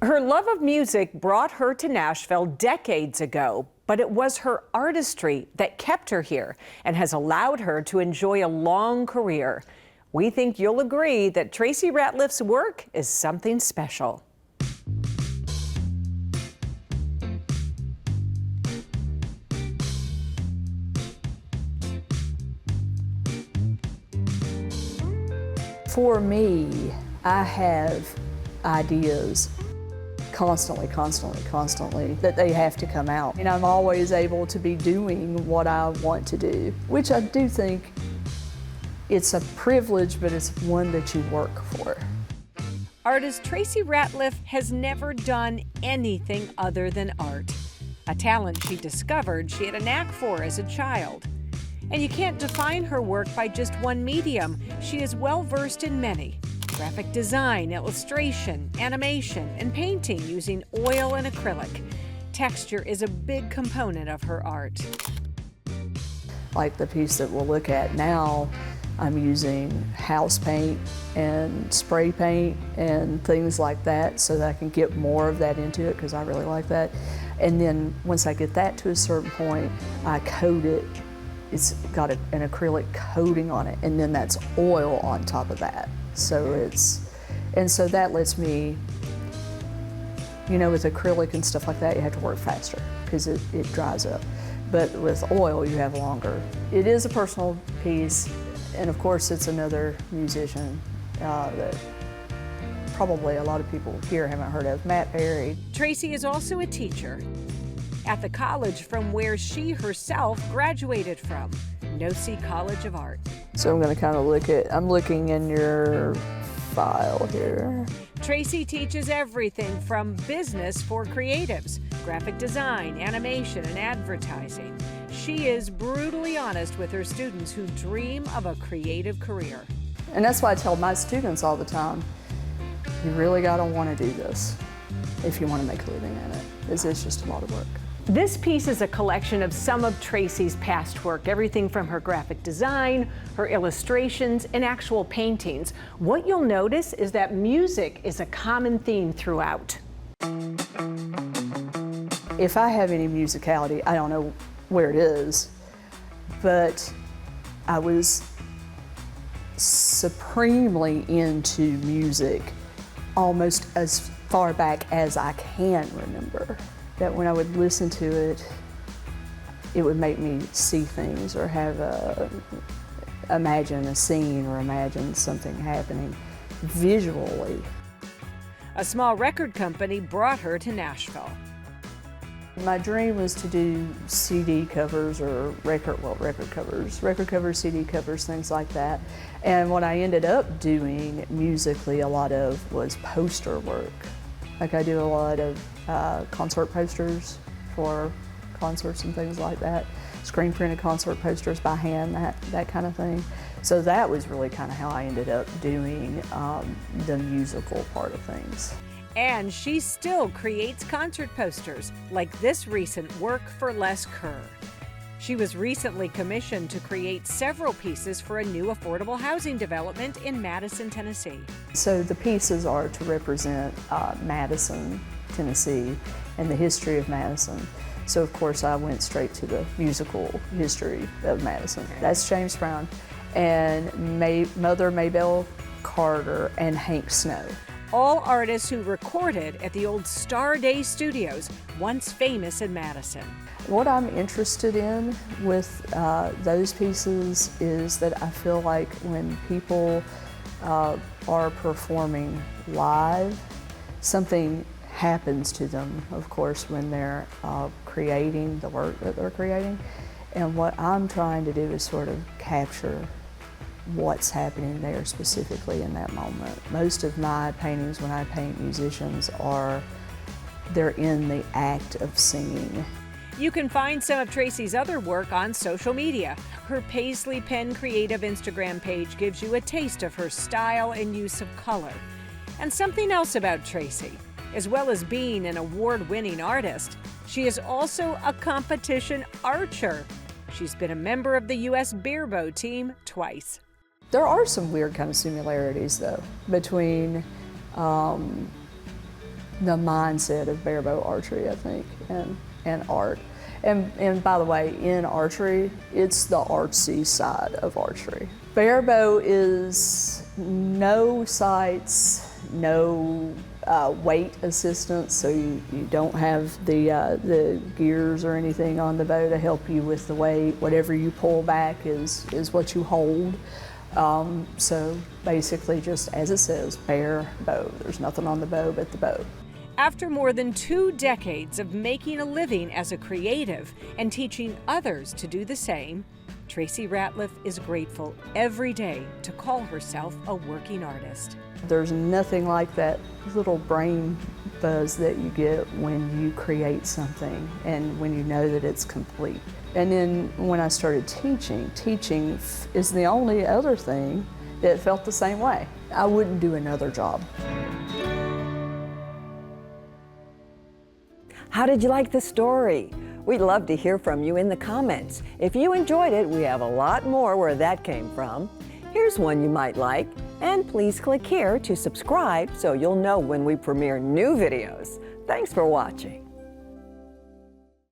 Her love of music brought her to Nashville decades ago, but it was her artistry that kept her here and has allowed her to enjoy a long career. We think you'll agree that Tracy Ratliff's work is something special. For me, I have ideas constantly, that they have to come out. And I'm always able to be doing what I want to do, which I do think it's a privilege, but it's one that you work for. Artist Tracy Ratliff has never done anything other than art, a talent she discovered she had a knack for as a child. And you can't define her work by just one medium. She is well versed in many: graphic design, illustration, animation, and painting using oil and acrylic. Texture is a big component of her art. Like the piece that we'll look at now, I'm using house paint and spray paint and things like that so that I can get more of that into it because I really like that. And then once I get that to a certain point, I coat it. It's got an acrylic coating on it, and then that's oil on top of that. So so that lets me, you know, with acrylic and stuff like that, you have to work faster because it dries up. But with oil, you have longer. It is a personal piece, and of course, it's another musician that probably a lot of people here haven't heard of, Matt Perry. Tracy is also a teacher at the college from where she herself graduated from, Nashville College of Art. So I'm going to kind of I'm looking in your file here. Tracy teaches everything from business for creatives, graphic design, animation, and advertising. She is brutally honest with her students who dream of a creative career. And that's why I tell my students all the time, you really got to want to do this if you want to make a living in it. It's just a lot of work. This piece is a collection of some of Tracy's past work, everything from her graphic design, her illustrations, and actual paintings. What you'll notice is that music is a common theme throughout. If I have any musicality, I don't know where it is, but I was supremely into music almost as far back as I can remember. That when I would listen to it, it would make me see things or imagine a scene or imagine something happening visually. A small record company brought her to Nashville. My dream was to do CD covers or record covers, CD covers, things like that. And what I ended up doing musically a lot of was poster work. Like I do a lot of concert posters for concerts and things like that. Screen printed concert posters by hand, that kind of thing. So that was really kind of how I ended up doing the musical part of things. And she still creates concert posters, like this recent work for Les Kerr. She was recently commissioned to create several pieces for a new affordable housing development in Madison, Tennessee. So the pieces are to represent Madison, Tennessee, and the history of Madison. So of course I went straight to the musical history of Madison. That's James Brown and Mother Maybelle Carter and Hank Snow. All artists who recorded at the old Star Day Studios, once famous in Madison. What I'm interested in with those pieces is that I feel like when people are performing live, something happens to them, of course, when they're creating the work that they're creating. And what I'm trying to do is sort of capture what's happening there specifically in that moment. Most of my paintings, when I paint musicians, they're in the act of singing. You can find some of Tracy's other work on social media. Her Paisley Pen Creative Instagram page gives you a taste of her style and use of color. And something else about Tracy, as well as being an award-winning artist, she is also a competition archer. She's been a member of the U.S. beer bow team twice. There are some weird kind of similarities, though, between the mindset of barebow archery, I think, and art. And by the way, in archery, it's the artsy side of archery. Barebow is no sights, no weight assistance, so you don't have the gears or anything on the bow to help you with the weight. Whatever you pull back is what you hold. So basically, just as it says, bare bow. There's nothing on the bow but the bow. After more than 2 decades of making a living as a creative and teaching others to do the same, Tracy Ratliff is grateful every day to call herself a working artist. There's nothing like that little brain buzz that you get when you create something and when you know that it's complete. And then when I started teaching is the only other thing that felt the same way. I wouldn't do another job. How did you like the story? We'd love to hear from you in the comments. If you enjoyed it, we have a lot more where that came from. Here's one you might like, and please click here to subscribe so you'll know when we premiere new videos. Thanks for watching.